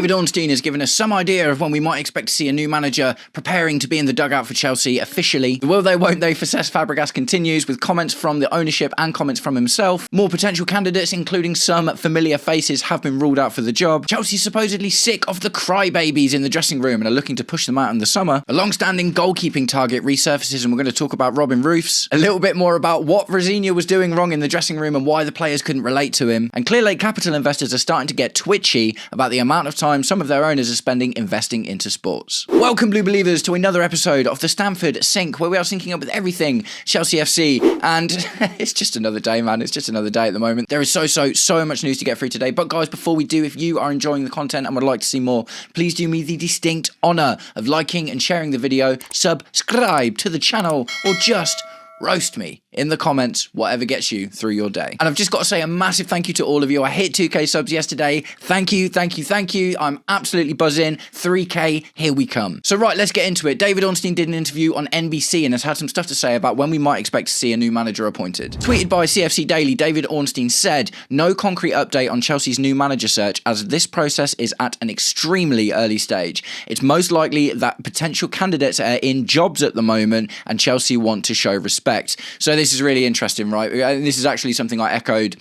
David Ornstein has given us some idea of when we might expect to see a new manager preparing to be in the dugout for Chelsea officially. The will they, won't they for Cesc Fabregas continues with comments from the ownership and comments from himself. More potential candidates, including some familiar faces, have been ruled out for the job. Chelsea's supposedly sick of the crybabies in the dressing room and are looking to push them out in the summer. A long-standing goalkeeping target resurfaces, and we're going to talk about Robin Roofs. A little bit more about what Rosenior was doing wrong in the dressing room and why the players couldn't relate to him. And Clearlake Capital investors are starting to get twitchy about the amount of time some of their owners are spending investing into sports. Welcome, Blue Believers, to another episode of the Stamford Sync, where we are syncing up with everything Chelsea FC. And it's just another day, man. It's just another day at the moment. There is so much news to get through today. But guys, before we do, if you are enjoying the content and would like to see more, please do me the distinct honour of liking and sharing the video, subscribe to the channel, or just roast me in the comments, whatever gets you through your day. And I've just got to say a massive thank you to all of you. I hit 2k subs yesterday. Thank you. I'm absolutely buzzing. 3k, here we come. So right, let's get into it. David Ornstein did an interview on NBC and has had some stuff to say about when we might expect to see a new manager appointed. Tweeted by CFC Daily, David Ornstein said, "No concrete update on Chelsea's new manager search, as this process is at an extremely early stage. It's most likely that potential candidates are in jobs at the moment and Chelsea want to show respect." So this is really interesting, right? This is actually something I echoed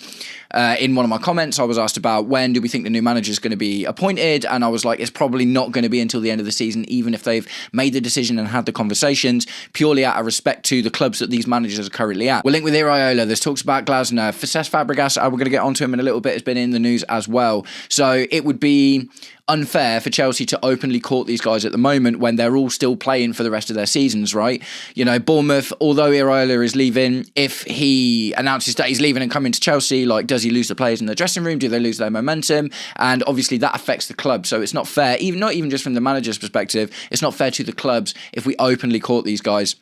in one of my comments. I was asked about when do we think the new manager is going to be appointed, and I was like, it's probably not going to be until the end of the season, even if they've made the decision and had the conversations, purely out of respect to the clubs that these managers are currently at. We're linked with Iriola. There's talks about Glasner. For Cesc Fabregas, we're going to get onto him in a little bit, has been in the news as well. So it would be unfair for Chelsea to openly court these guys at the moment when they're all still playing for the rest of their seasons, right? You know, Bournemouth, although Iriola is leaving, if he announces that he's leaving and coming to Chelsea, like, does he lose the players in the dressing room? Do they lose their momentum? And obviously that affects the club. So it's not fair, not even just from the manager's perspective, it's not fair to the clubs if we openly court these guys.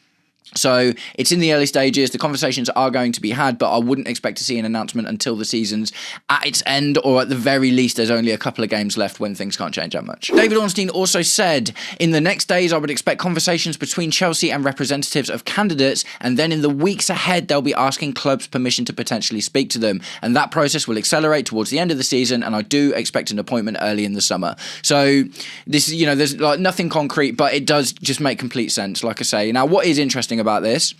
So it's in the early stages. The conversations are going to be had, but I wouldn't expect to see an announcement until the season's at its end, or at the very least there's only a couple of games left when things can't change that much. David Ornstein also said, "In the next days I would expect conversations between Chelsea and representatives of candidates, and then in the weeks ahead they'll be asking clubs permission to potentially speak to them, and that process will accelerate towards the end of the season, and I do expect an appointment early in the summer." So this, you know, there's like nothing concrete, but it does just make complete sense, like I say. Now, what is interesting about this,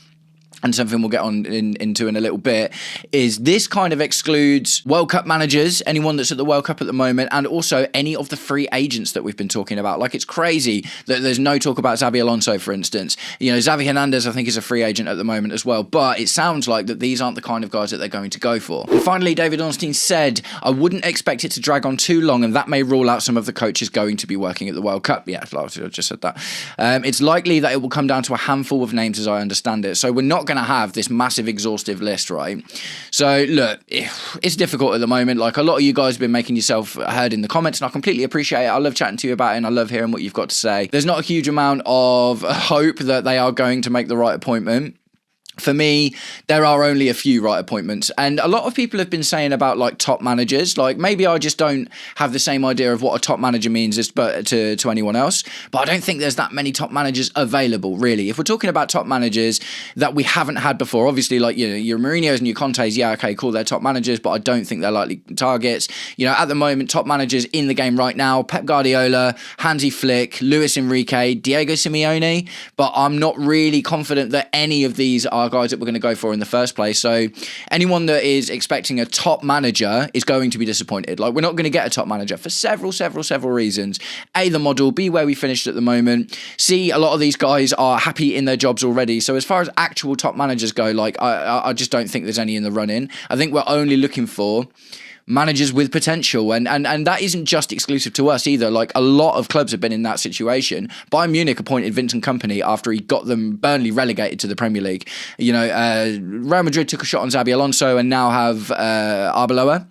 and something we'll get on into in a little bit, is this kind of excludes World Cup managers, anyone that's at the World Cup at the moment, and also any of the free agents that we've been talking about. Like, it's crazy that there's no talk about Xabi Alonso, for instance. You know, Xavi Hernandez, I think, is a free agent at the moment as well, but it sounds like that these aren't the kind of guys that they're going to go for. And finally, David Ornstein said, "I wouldn't expect it to drag on too long, and that may rule out some of the coaches going to be working at the World Cup." Yeah, I just said that. It's likely that it will come down to a handful of names, as I understand it. So we're not going to have this massive exhaustive list, right? So look, it's difficult at the moment. Like, a lot of you guys have been making yourself heard in the comments, and I completely appreciate it. I love chatting to you about it, and I love hearing what you've got to say. There's not a huge amount of hope that they are going to make the right appointment. For me, there are only a few right appointments, and a lot of people have been saying about, like, top managers. Like, maybe I just don't have the same idea of what a top manager means as to anyone else, but I don't think there's that many top managers available, really. If we're talking about top managers that we haven't had before, obviously, like, you know, your Mourinho's and your Contes, yeah, okay, cool, they're top managers, but I don't think they're likely targets. You know, at the moment, top managers in the game right now: Pep Guardiola, Hansi Flick, Luis Enrique, Diego Simeone, but I'm not really confident that any of these are guys that we're going to go for in the first place. So anyone that is expecting a top manager is going to be disappointed. Like, we're not going to get a top manager for several reasons. A, the model. B, where we finished at the moment. C, a lot of these guys are happy in their jobs already. So as far as actual top managers go, like, I just don't think there's any in the running. I think we're only looking for managers with potential, and that isn't just exclusive to us either. Like, a lot of clubs have been in that situation. Bayern Munich appointed Vincent Kompany after he got them Burnley relegated to the Premier League. You know, Real Madrid took a shot on Xabi Alonso and now have Arbeloa,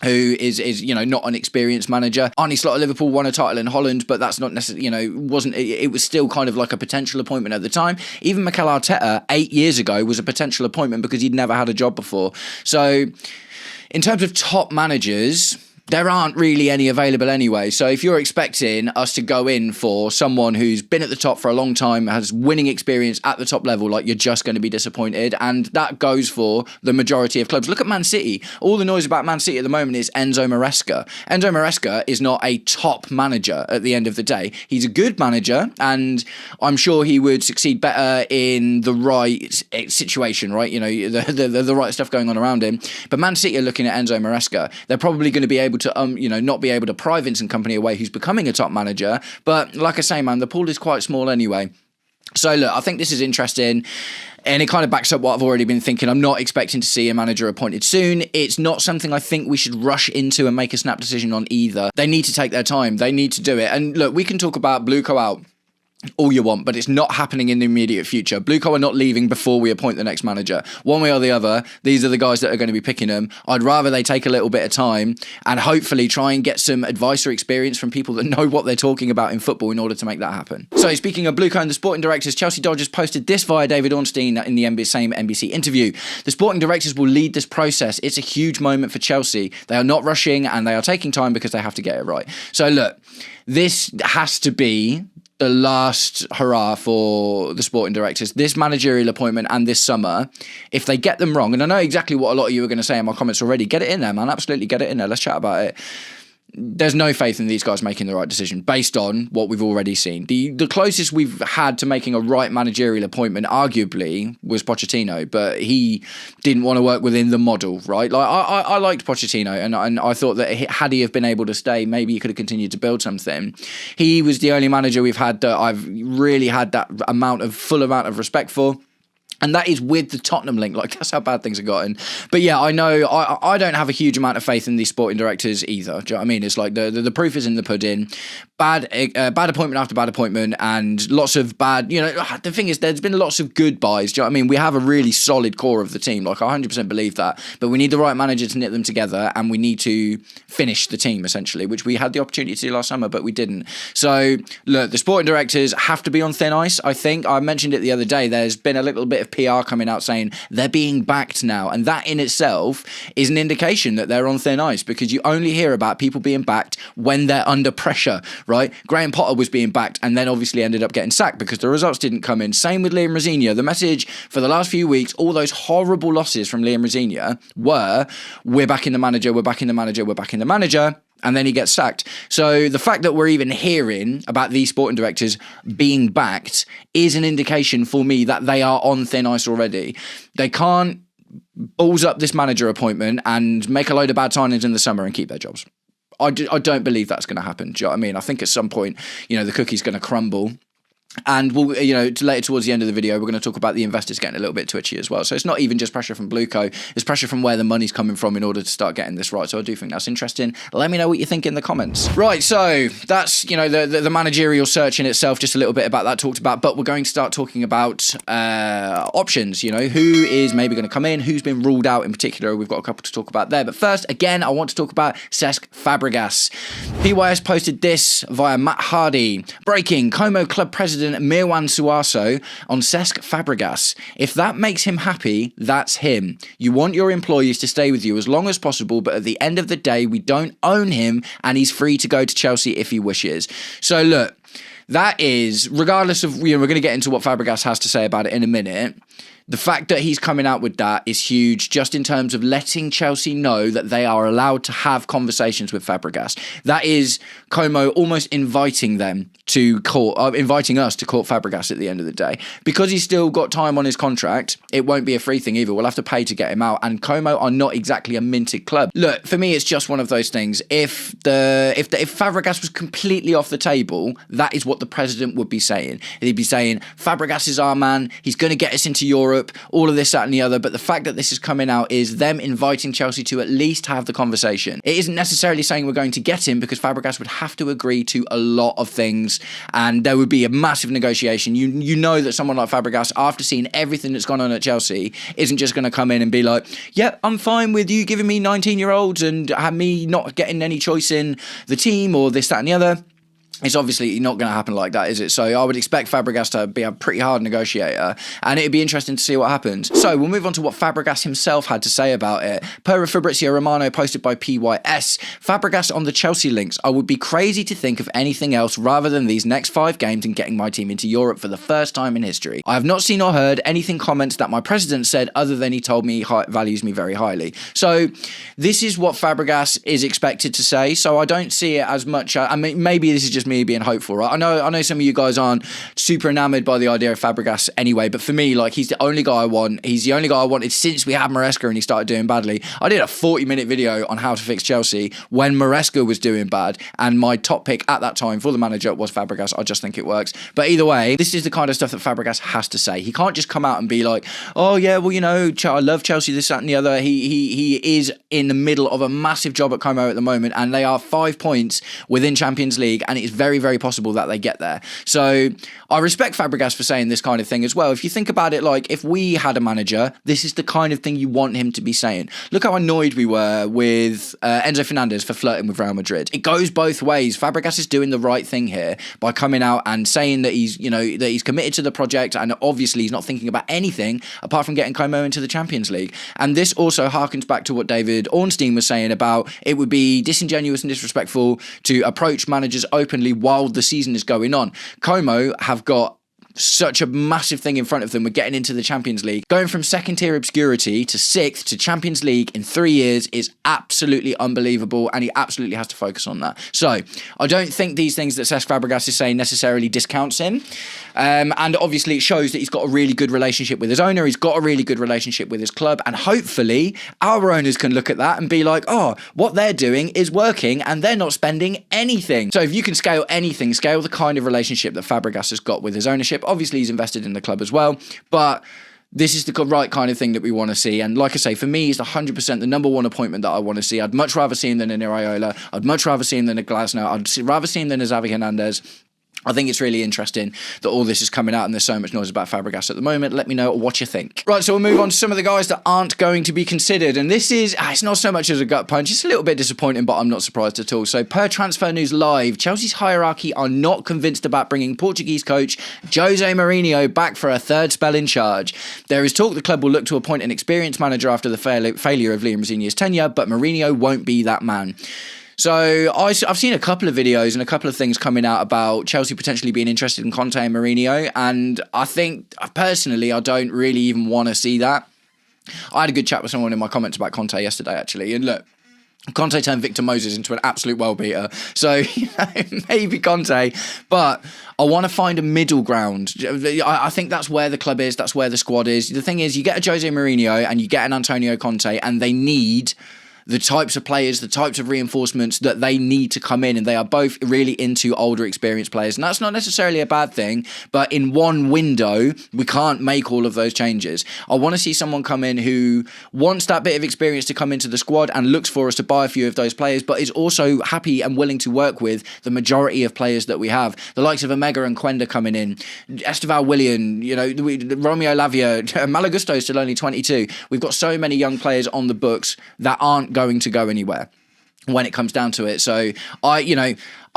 who is you know, not an experienced manager. Arne Slot at Liverpool won a title in Holland, but that's not necessarily, you know, it was still kind of like a potential appointment at the time. Even Mikel Arteta 8 years ago was a potential appointment because he'd never had a job before. So in terms of top managers, there aren't really any available anyway. So if you're expecting us to go in for someone who's been at the top for a long time, has winning experience at the top level, like, you're just going to be disappointed. And that goes for the majority of clubs. Look at Man City. All the noise about Man City at the moment is Enzo Maresca. Enzo Maresca is not a top manager at the end of the day. He's a good manager, and I'm sure he would succeed better in the right situation, right? You know, the right stuff going on around him. But Man City are looking at Enzo Maresca. They're probably going to be able to, not be able to pry Vincent Kompany away, who's becoming a top manager. But like I say, man, the pool is quite small anyway. So look, I think this is interesting. And it kind of backs up what I've already been thinking. I'm not expecting to see a manager appointed soon. It's not something I think we should rush into and make a snap decision on either. They need to take their time. They need to do it. And look, we can talk about Bluco out all you want, but it's not happening in the immediate future. Bluco are not leaving before we appoint the next manager. One way or the other, these are the guys that are going to be picking them. I'd rather they take a little bit of time and hopefully try and get some advice or experience from people that know what they're talking about in football in order to make that happen. So speaking of Bluco and the sporting directors, Chelsea Dodgers posted this via David Ornstein in the same NBC interview. The sporting directors will lead this process. It's a huge moment for Chelsea. They are not rushing and they are taking time because they have to get it right. So look, this has to be the last hurrah for the sporting directors. This managerial appointment and this summer, if they get them wrong, and I know exactly what a lot of you are going to say in my comments already, get it in there, man. Absolutely get it in there. Let's chat about it. There's no faith in these guys making the right decision based on what we've already seen. The closest we've had to making a right managerial appointment, arguably, was Pochettino, but he didn't want to work within the model, right? Like I liked Pochettino, and I thought that had he have been able to stay, maybe he could have continued to build something. He was the only manager we've had that I've really had that full amount of respect for. And that is with the Tottenham link. Like, that's how bad things have gotten. But yeah, I know I don't have a huge amount of faith in these sporting directors either. Do you know what I mean? It's like the proof is in the pudding. Bad appointment after bad appointment, and lots of bad, the thing is, there's been lots of good buys. Do you know what I mean? We have a really solid core of the team. Like, I 100% believe that. But we need the right manager to knit them together, and we need to finish the team, essentially, which we had the opportunity to do last summer, but we didn't. So, look, the sporting directors have to be on thin ice, I think. I mentioned it the other day. There's been a little bit of PR coming out saying they're being backed now, and that in itself is an indication that they're on thin ice, because you only hear about people being backed when they're under pressure, right? Graham Potter was being backed and then obviously ended up getting sacked because the results didn't come in. Same with Liam Rosenior. The message for the last few weeks, all those horrible losses from Liam Rosenior were, we're backing the manager, we're backing the manager, we're backing the manager. And then he gets sacked. So the fact that we're even hearing about these sporting directors being backed is an indication for me that they are on thin ice already. They can't balls up this manager appointment and make a load of bad signings in the summer and keep their jobs. I don't believe that's going to happen. Do you know what I mean? I think at some point, the cookie's going to crumble. And we'll, later towards the end of the video, we're going to talk about the investors getting a little bit twitchy as well. So it's not even just pressure from Bluco, it's pressure from where the money's coming from in order to start getting this right. So I do think that's interesting. Let me know what you think in the comments. Right, so that's, the managerial search in itself, just a little bit about that talked about, but we're going to start talking about options, who is maybe going to come in, who's been ruled out in particular. We've got a couple to talk about there. But first, again, I want to talk about Cesc Fabregas. PYS posted this via Matt Hardy. Breaking, Como club president Mirwan Suaso on Cesc Fabregas. If that makes him happy, that's him. You want your employees to stay with you as long as possible, but at the end of the day, we don't own him, and he's free to go to Chelsea if he wishes. So look, that is, regardless of, we're going to get into what Fabregas has to say about it in a minute. The fact that he's coming out with that is huge, just in terms of letting Chelsea know that they are allowed to have conversations with Fabregas. That is Como almost inviting them to court, inviting us to court Fabregas at the end of the day. Because he's still got time on his contract, it won't be a free thing either. We'll have to pay to get him out, and Como are not exactly a minted club. Look, for me, it's just one of those things. If Fabregas was completely off the table, that is what the president would be saying. He'd be saying, Fabregas is our man, he's going to get us into Europe, all of this, that and the other. But the fact that this is coming out is them inviting Chelsea to at least have the conversation. It isn't necessarily saying we're going to get him, because Fabregas would have to agree to a lot of things and there would be a massive negotiation. You know that someone like Fabregas, after seeing everything that's gone on at Chelsea, isn't just going to come in and be like, yep, I'm fine with you giving me 19-year-olds and have me not getting any choice in the team or this, that and the other. It's obviously not going to happen like that, is it? So I would expect Fabregas to be a pretty hard negotiator, and it'd be interesting to see what happens. So we'll move on to what Fabregas himself had to say about it. Per Fabrizio Romano, posted by PYS, Fabregas on the Chelsea links. I would be crazy to think of anything else rather than these next 5 games and getting my team into Europe for the first time in history. I have not seen or heard anything comments that my president said other than he told me he values me very highly. So this is what Fabregas is expected to say. So I don't see it as much. I mean, maybe this is just me being hopeful, right? I know some of you guys aren't super enamored by the idea of Fabregas anyway, but for me, like, he's the only guy I want. He's the only guy I wanted since we had Maresca and he started doing badly. I did a 40-minute video on how to fix Chelsea when Maresca was doing bad, and my top pick at that time for the manager was Fabregas. I just think it works. But either way, this is the kind of stuff that Fabregas has to say. He can't just come out and be like, oh yeah, well, you know, I love Chelsea, this, that and the other. He is in the middle of a massive job at Como at the moment, and they are 5 points within Champions League, and it's very, very possible that they get there. So I respect Fabregas for saying this kind of thing as well. If you think about it, like, if we had a manager, this is the kind of thing you want him to be saying. Look how annoyed we were with Enzo Fernandez for flirting with Real Madrid. It goes both ways. Fabregas is doing the right thing here by coming out and saying that he's, you know, that he's committed to the project, and obviously he's not thinking about anything apart from getting Como into the Champions League. And this also harkens back to what David Ornstein was saying about it would be disingenuous and disrespectful to approach managers openly while the season is going on. Como have got such a massive thing in front of them. We're getting into the Champions League. Going from second tier obscurity to 6th to Champions League in 3 years is absolutely unbelievable, and he absolutely has to focus on that. So I don't think these things that Cesc Fabregas is saying necessarily discounts him. And obviously it shows that he's got a really good relationship with his owner. He's got a really good relationship with his club, and hopefully our owners can look at that and be like, oh, what they're doing is working and they're not spending anything. So if you can scale anything, scale the kind of relationship that Fabregas has got with his ownership. Obviously he's invested in the club as well, but this is the right kind of thing that we want to see. And like I say, for me, he's 100% the number one appointment that I want to see. I'd much rather see him than a Iraola. I'd much rather see him than a Glasner. I'd rather see him than a Xavi Hernandez. I think it's really interesting that all this is coming out and there's so much noise about Fabregas at the moment. Let me know what you think. Right, so we'll move on to some of the guys that aren't going to be considered. And this is, it's not so much as a gut punch. It's a little bit disappointing, but I'm not surprised at all. So per Transfer News Live, Chelsea's hierarchy are not convinced about bringing Portuguese coach Jose Mourinho back for a third spell in charge. There is talk the club will look to appoint an experienced manager after the failure of Liam Rosenior's tenure, but Mourinho won't be that man. So I've seen a couple of videos and a couple of things coming out about Chelsea potentially being interested in Conte and Mourinho, and I think, personally, I don't really even want to see that. I had a good chat with someone in my comments about Conte yesterday, actually, and look, Conte turned Victor Moses into an absolute world-beater. So, you know, maybe Conte, but I want to find a middle ground. I think that's where the club is, that's where the squad is. The thing is, you get a Jose Mourinho and you get an Antonio Conte, and they need the types of players, the types of reinforcements that they need to come in, and they are both really into older, experienced players. And that's not necessarily a bad thing, but in one window, we can't make all of those changes. I want to see someone come in who wants that bit of experience to come into the squad and looks for us to buy a few of those players, but is also happy and willing to work with the majority of players that we have. The likes of Omega and Quenda coming in, Esteval Willian, you know, Romeo Lavia, Malagusto is still only 22. We've got so many young players on the books that aren't going to go anywhere when it comes down to it. So I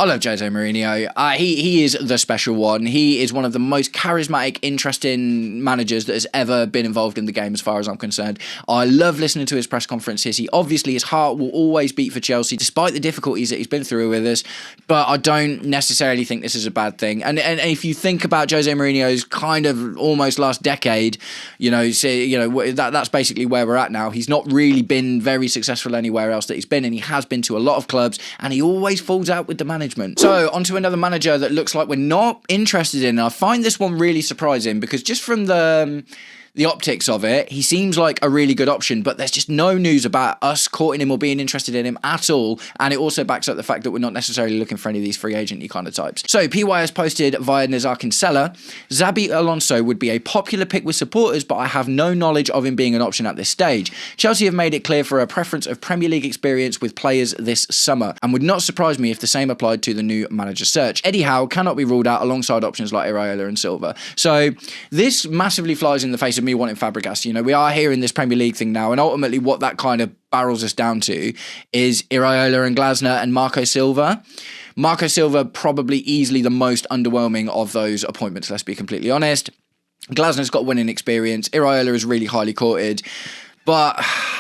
love Jose Mourinho. He is the special one. He is one of the most charismatic, interesting managers that has ever been involved in the game as far as I'm concerned. I love listening to his press conferences. His heart will always beat for Chelsea despite the difficulties that he's been through with us, but I don't necessarily think this is a bad thing. And if you think about Jose Mourinho's kind of almost last decade, that's basically where we're at now. He's not really been very successful anywhere else that he's been, and he has been to a lot of clubs, and he always falls out with the management. So, onto another manager that looks like we're not interested in. I find this one really surprising because just from the optics of it, he seems like a really good option, but there's just no news about us courting him or being interested in him at all. And it also backs up the fact that we're not necessarily looking for any of these free agent-y kind of types. So PYS posted via Nizar Kinsella, Xabi Alonso would be a popular pick with supporters, but I have no knowledge of him being an option at this stage. Chelsea have made it clear for a preference of Premier League experience with players this summer, and would not surprise me if the same applied to the new manager search. Eddie Howe cannot be ruled out alongside options like Iraola and Silva. So this massively flies in the face of me wanting Fabregas. You know, we are hearing this Premier League thing now, and ultimately what that kind of barrels us down to is Iraola and Glasner and Marco Silva. Marco Silva probably easily the most underwhelming of those appointments, let's be completely honest. Glasner's got winning experience. Iraola is really highly courted. But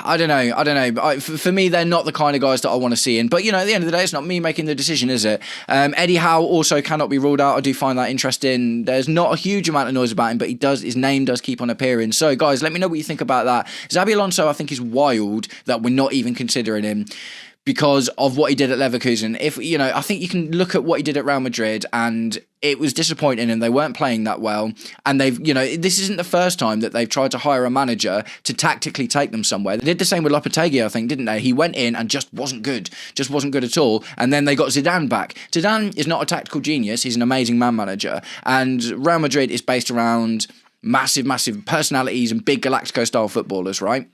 I don't know. For me, they're not the kind of guys that I want to see in. But, you know, at the end of the day, it's not me making the decision, is it? Eddie Howe also cannot be ruled out. I do find that interesting. There's not a huge amount of noise about him, but his name does keep on appearing. So, guys, let me know what you think about that. Xabi Alonso, I think, is wild that we're not even considering him, because of what he did at Leverkusen. I think you can look at what he did at Real Madrid, and it was disappointing, and they weren't playing that well. And this isn't the first time that they've tried to hire a manager to tactically take them somewhere. They did the same with Lopetegui, I think, didn't they? He went in and just wasn't good at all. And then they got Zidane back. Zidane is not a tactical genius. He's an amazing man manager. And Real Madrid is based around massive personalities and big Galactico-style footballers, right?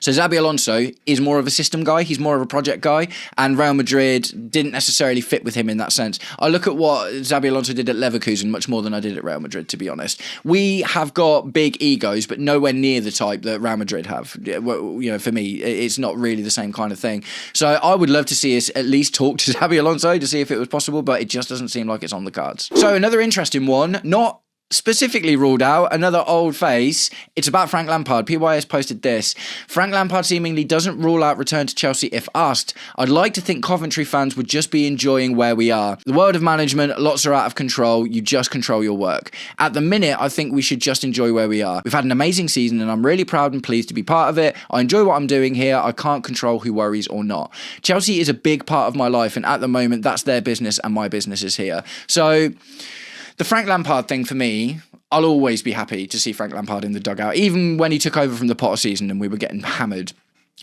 So Xabi Alonso is more of a system guy, he's more of a project guy, and Real Madrid didn't necessarily fit with him in that sense. I look at what Xabi Alonso did at Leverkusen much more than I did at Real Madrid, to be honest. We have got big egos, but nowhere near the type that Real Madrid have. For me, it's not really the same kind of thing. So I would love to see us at least talk to Xabi Alonso to see if it was possible, but it just doesn't seem like it's on the cards. So another interesting one, not specifically ruled out, another old face. It's about Frank Lampard. PYS posted this. Frank Lampard seemingly doesn't rule out return to Chelsea if asked. I'd like to think Coventry fans would just be enjoying where we are. The world of management, lots are out of control. You just control your work. At the minute, I think we should just enjoy where we are. We've had an amazing season and I'm really proud and pleased to be part of it. I enjoy what I'm doing here. I can't control who worries or not. Chelsea is a big part of my life, and at the moment, that's their business and my business is here. So the Frank Lampard thing for me, I'll always be happy to see Frank Lampard in the dugout, even when he took over from the Potter season and we were getting hammered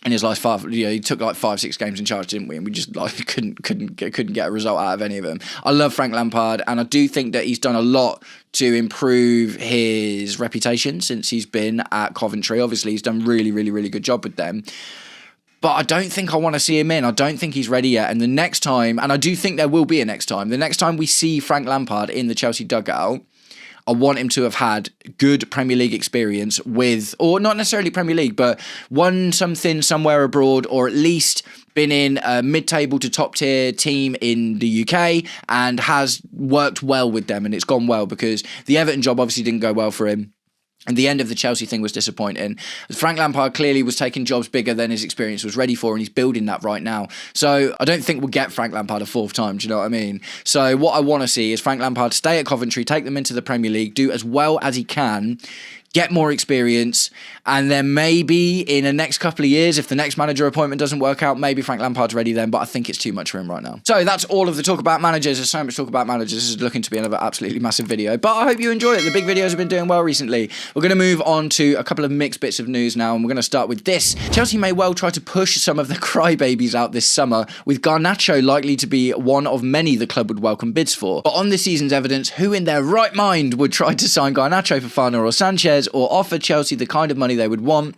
in his last he took like 5-6 games in charge, didn't we? And we just couldn't get a result out of any of them. I love Frank Lampard, and I do think that he's done a lot to improve his reputation since he's been at Coventry. Obviously, he's done really good job with them. But I don't think I want to see him in. I don't think he's ready yet. And the next time, and I do think there will be a next time, the next time we see Frank Lampard in the Chelsea dugout, I want him to have had good Premier League experience with, or not necessarily Premier League, but won something somewhere abroad, or at least been in a mid-table to top-tier team in the UK and has worked well with them, and it's gone well, because the Everton job obviously didn't go well for him. And the end of the Chelsea thing was disappointing. Frank Lampard clearly was taking jobs bigger than his experience was ready for, and he's building that right now. So I don't think we'll get Frank Lampard a fourth time, do you know what I mean? So what I want to see is Frank Lampard stay at Coventry, take them into the Premier League, do as well as he can, get more experience, and then maybe in the next couple of years, if the next manager appointment doesn't work out, maybe Frank Lampard's ready then, but I think it's too much for him right now. So that's all of the talk about managers. There's so much talk about managers. This is looking to be another absolutely massive video, but I hope you enjoy it. The big videos have been doing well recently. We're going to move on to a couple of mixed bits of news now, and we're going to start with this. Chelsea may well try to push some of the crybabies out this summer, with Garnacho likely to be one of many the club would welcome bids for. But on this season's evidence, who in their right mind would try to sign Garnacho, Fofana or Sanchez, or offer Chelsea the kind of money they would want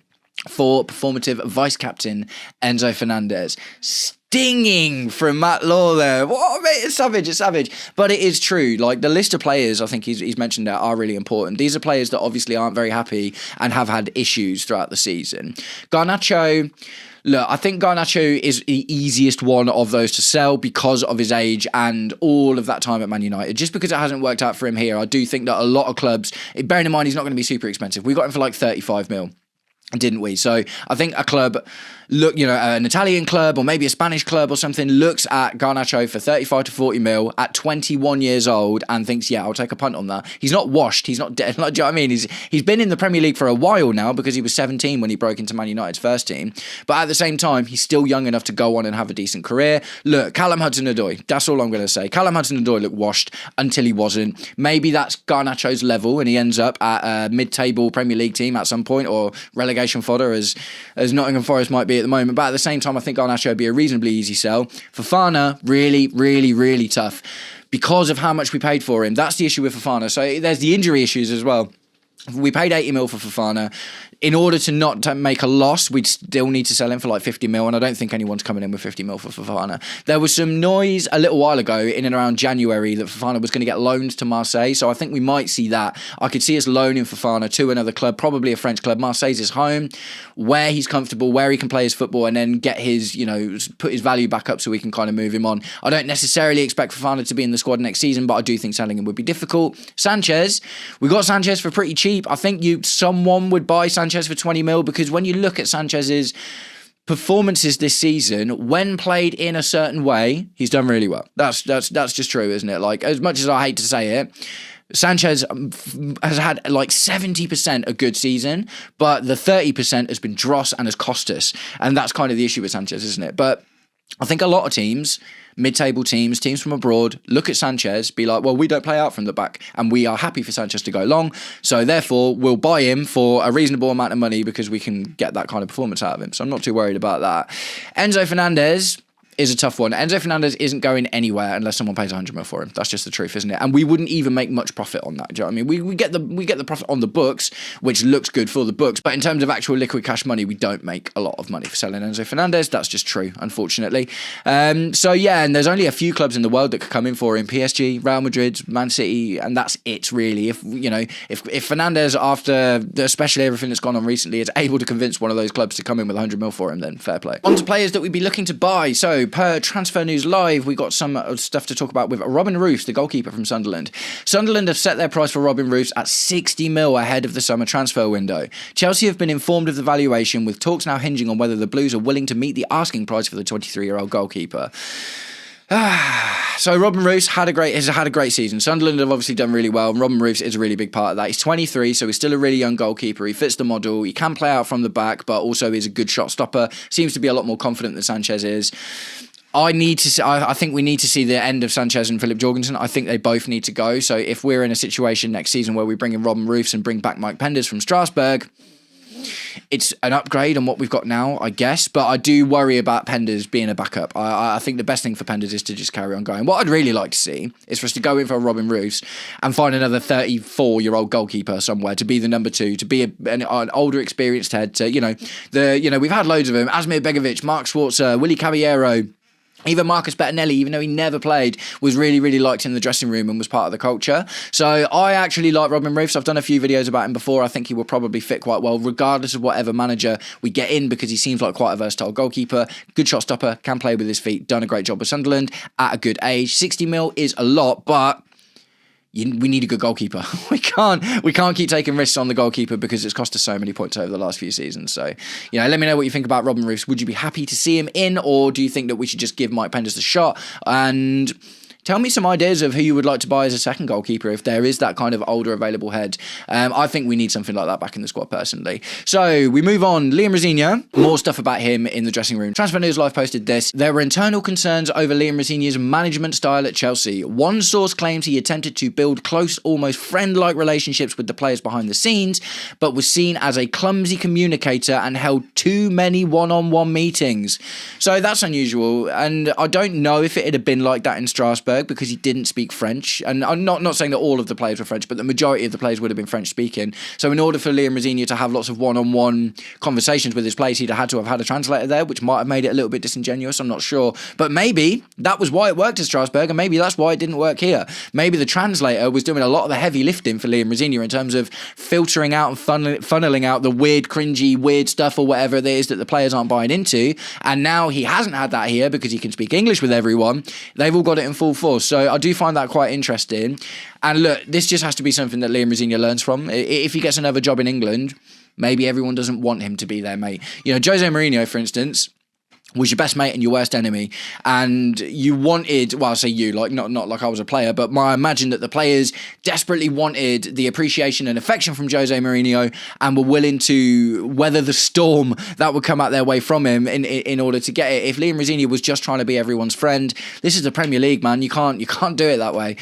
for performative vice-captain Enzo Fernandez? Stinging from Matt Law there. What, mate? It's savage. But it is true. Like, the list of players I think he's mentioned there are really important. These are players that obviously aren't very happy and have had issues throughout the season. Garnacho, look, I think Garnacho is the easiest one of those to sell because of his age and all of that time at Man United. Just because it hasn't worked out for him here, I do think that a lot of clubs, bearing in mind he's not going to be super expensive, we got him for like 35 mil. Didn't we? So I think a club, an Italian club or maybe a Spanish club or something looks at Garnacho for 35 to 40 mil at 21 years old and thinks, yeah, I'll take a punt on that. He's not washed. He's not dead. Like, do you know what I mean? He's been in the Premier League for a while now because he was 17 when he broke into Man United's first team. But at the same time, he's still young enough to go on and have a decent career. Look, Callum Hudson-Odoi, that's all I'm going to say. Callum Hudson-Odoi looked washed until he wasn't. Maybe that's Garnacho's level and he ends up at a mid-table Premier League team at some point, or relegation fodder as Nottingham Forest might be at the moment. But at the same time, I think Garnacho would be a reasonably easy sell. Fofana, really tough because of how much we paid for him. That's the issue with Fofana. So there's the injury issues as well. We paid 80 mil for Fofana. in order to not to make a loss, we'd still need to sell him for like 50 mil, and I don't think anyone's coming in with 50 mil for Fofana. There was some noise a little while ago, in and around January, that Fofana was going to get loaned to Marseille, so I think we might see that. I could see us loaning Fofana to another club, probably a French club. Marseille's his home, where he's comfortable, where he can play his football, and then get his, put his value back up so we can kind of move him on. I don't necessarily expect Fofana to be in the squad next season, but I do think selling him would be difficult. Sanchez, we got Sanchez for pretty cheap. I think someone would buy Sanchez for 20 mil, because when you look at Sanchez's performances this season, when played in a certain way, he's done really well. That's just true, isn't it? Like, as much as I hate to say it, Sanchez has had like 70% a good season, but the 30% has been dross and has cost us. And that's kind of the issue with Sanchez, isn't it? But I think a lot of teams, mid-table teams from abroad, look at Sanchez, be like, well, we don't play out from the back, and we are happy for Sanchez to go long, so therefore we'll buy him for a reasonable amount of money because we can get that kind of performance out of him. So I'm not too worried about that. Enzo Fernandez is a tough one. Enzo Fernandez isn't going anywhere unless someone pays 100 mil for him. That's just the truth, isn't it? And we wouldn't even make much profit on that. Do you know what I mean? We get the profit on the books, which looks good for the books, but in terms of actual liquid cash money, we don't make a lot of money for selling Enzo Fernandez. That's just true, unfortunately. So yeah, and there's only a few clubs in the world that could come in for him: PSG, Real Madrid, Man City, and that's it really. If Fernandez, after especially everything that's gone on recently, is able to convince one of those clubs to come in with 100 mil for him, then fair play. On to players that we'd be looking to buy. So per Transfer News Live, we got some stuff to talk about with Robin Roos, the goalkeeper from Sunderland. Sunderland have set their price for Robin Roos at 60 mil ahead of the summer transfer window. Chelsea have been informed of the valuation, with talks now hinging on whether the Blues are willing to meet the asking price for the 23-year-old goalkeeper. So Robin Roos has had a great season. Sunderland have obviously done really well, and Robin Roos is a really big part of that. He's 23, so he's still a really young goalkeeper. He fits the model. He can play out from the back, but also is a good shot stopper. Seems to be a lot more confident than Sanchez is. I think we need to see the end of Sanchez and Philip Jorgensen. I think they both need to go. So if we're in a situation next season where we bring in Robin Roos and bring back Mike Penders from Strasbourg, it's an upgrade on what we've got now, I guess. But I do worry about Penders being a backup. I think the best thing for Penders is to just carry on going. What I'd really like to see is for us to go in for a Robin Roos and find another 34-year-old goalkeeper somewhere to be the number two, to be an older, experienced head. We've had loads of them: Asmir Begovic, Mark Schwarzer, Willy Caballero. Even Marcus Bettinelli, even though he never played, was really, really liked in the dressing room and was part of the culture. So I actually like Robin Roos. I've done a few videos about him before. I think he will probably fit quite well, regardless of whatever manager we get in, because he seems like quite a versatile goalkeeper. Good shot stopper, can play with his feet, done a great job with Sunderland at a good age. 60 mil is a lot, but we need a good goalkeeper. We can't keep taking risks on the goalkeeper because it's cost us so many points over the last few seasons. So, let me know what you think about Robin Roos. Would you be happy to see him in, or do you think that we should just give Mike Penders a shot? And tell me some ideas of who you would like to buy as a second goalkeeper if there is that kind of older available head. I think we need something like that back in the squad, personally. So we move on. Liam Rosenior, more stuff about him in the dressing room. Transfer News Live posted this. There were internal concerns over Liam Rosenior's management style at Chelsea. One source claims he attempted to build close, almost friend-like relationships with the players behind the scenes, but was seen as a clumsy communicator and held too many one-on-one meetings. So that's unusual, and I don't know if it had been like that in Strasbourg, because he didn't speak French. And I'm not saying that all of the players were French, but the majority of the players would have been French speaking. So in order for Liam Rosenior to have lots of one-on-one conversations with his players, he'd have had to have had a translator there, which might have made it a little bit disingenuous. I'm not sure. But maybe that was why it worked at Strasbourg, and maybe that's why it didn't work here. Maybe the translator was doing a lot of the heavy lifting for Liam Rosenior in terms of filtering out and funneling out the weird, cringy, weird stuff or whatever it is that the players aren't buying into. And now he hasn't had that here because he can speak English with everyone. They've all got it in full force. So I do find that quite interesting. And look, this just has to be something that Liam Rosenior learns from. If he gets another job in England, maybe everyone doesn't want him to be their mate. Jose Mourinho, for instance, was your best mate and your worst enemy, and you wanted, well, I say you, like not like I was a player, but I imagine that the players desperately wanted the appreciation and affection from Jose Mourinho and were willing to weather the storm that would come out their way from him in order to get it. If Liam Rosenior was just trying to be everyone's friend, this is the Premier League, man. You can't do it that way.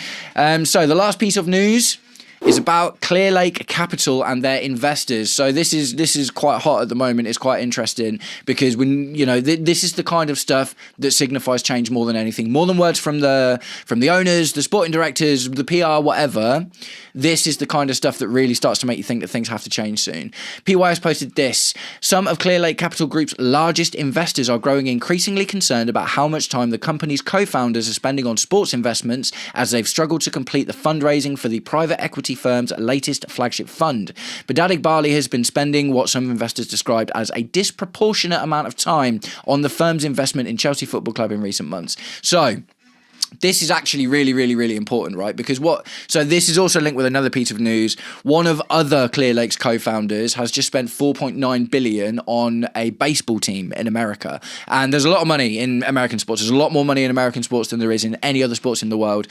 So the last piece of news: is about Clearlake Capital and their investors. So this is quite hot at the moment. It's quite interesting because when this is the kind of stuff that signifies change more than anything, more than words from the owners, the sporting directors, the PR, whatever. This is the kind of stuff that really starts to make you think that things have to change soon. PYS posted this: some of Clearlake Capital Group's largest investors are growing increasingly concerned about how much time the company's co-founders are spending on sports investments as they've struggled to complete the fundraising for the private equity firm's latest flagship fund. Bedadig Bali has been spending what some investors described as a disproportionate amount of time on the firm's investment in Chelsea Football Club in recent months. So this is actually really, really, really important, right? Because so this is also linked with another piece of news. One of other Clearlake's co-founders has just spent $4.9 billion on a baseball team in America. And there's a lot of money in American sports. There's a lot more money in American sports than there is in any other sports in the world.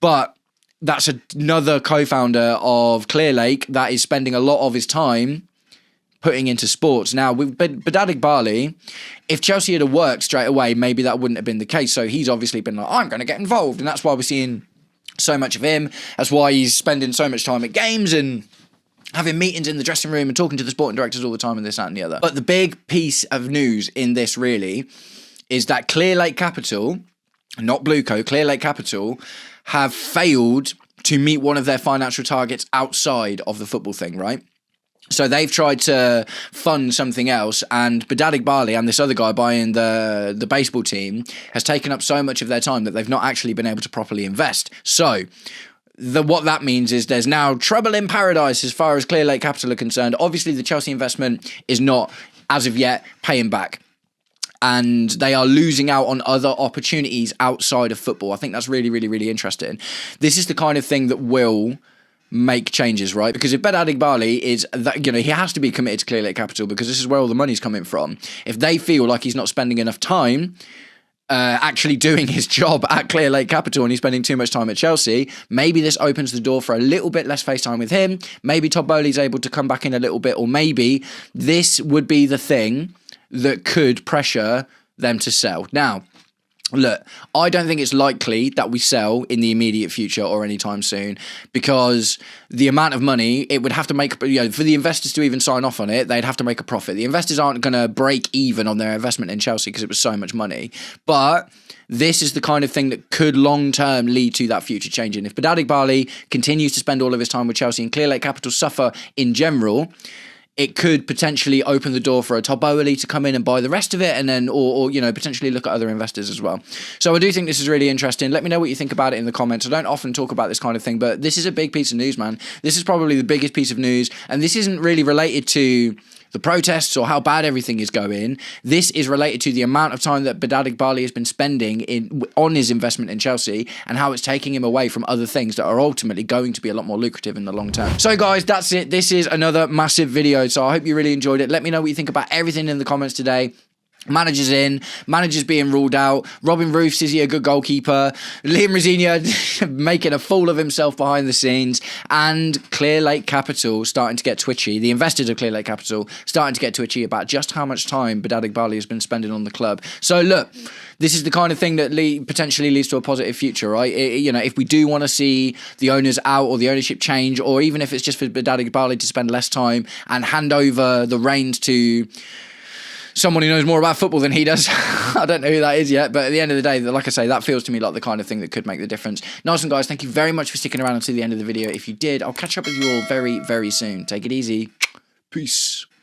But that's another co-founder of Clearlake that is spending a lot of his time putting into sports. Now, with Bedadig Bali, if Chelsea had worked straight away, maybe that wouldn't have been the case. So he's obviously been like, I'm going to get involved. And that's why we're seeing so much of him. That's why he's spending so much time at games and having meetings in the dressing room and talking to the sporting directors all the time and this, that and the other. But the big piece of news in this really is that Clearlake Capital, not Blueco, Clearlake Capital, have failed to meet one of their financial targets outside of the football thing, right? So they've tried to fund something else, and Bedadig Bali and this other guy buying the baseball team has taken up so much of their time that they've not actually been able to properly invest. So what that means is there's now trouble in paradise as far as Clearlake Capital are concerned. Obviously, the Chelsea investment is not, as of yet, paying back. And they are losing out on other opportunities outside of football. I think that's really, really, really interesting. This is the kind of thing that will make changes, right? Because if Bedadig Bali is that, he has to be committed to Clearlake Capital because this is where all the money's coming from. If they feel like he's not spending enough time actually doing his job at Clearlake Capital and he's spending too much time at Chelsea, maybe this opens the door for a little bit less face time with him. Maybe Todd Bowley's able to come back in a little bit, or maybe this would be the thing that could pressure them to sell. Now, look, I don't think it's likely that we sell in the immediate future or anytime soon, because the amount of money it would have to make, for the investors to even sign off on it, they'd have to make a profit. The investors aren't going to break even on their investment in Chelsea because it was so much money. But this is the kind of thing that could long-term lead to that future changing. If Bedadig Bali continues to spend all of his time with Chelsea and Clearlake Capital suffer in general, it could potentially open the door for a Todd Bowley to come in and buy the rest of it, and then, or potentially look at other investors as well. So I do think this is really interesting. Let me know what you think about it in the comments. I don't often talk about this kind of thing, but this is a big piece of news, man. This is probably the biggest piece of news, and this isn't really related to the protests or how bad everything is going. This is related to the amount of time that Bedadig Bali has been spending on his investment in Chelsea and how it's taking him away from other things that are ultimately going to be a lot more lucrative in the long term. So guys, that's it. This is another massive video. So I hope you really enjoyed it. Let me know what you think about everything in the comments today. Managers in, managers being ruled out, Robin Roofs, is he a good goalkeeper, Liam Rosenior making a fool of himself behind the scenes, and Clearlake Capital starting to get twitchy, the investors of Clearlake Capital starting to get twitchy about just how much time Bedadig Bali has been spending on the club. So look, this is the kind of thing that potentially leads to a positive future, right? If we do want to see the owners out or the ownership change, or even if it's just for Bedadig Bali to spend less time and hand over the reins to someone who knows more about football than he does. I don't know who that is yet, but at the end of the day, like I say, that feels to me like the kind of thing that could make the difference. Nice one, guys. Thank you very much for sticking around until the end of the video. If you did, I'll catch up with you all very, very soon. Take it easy. Peace.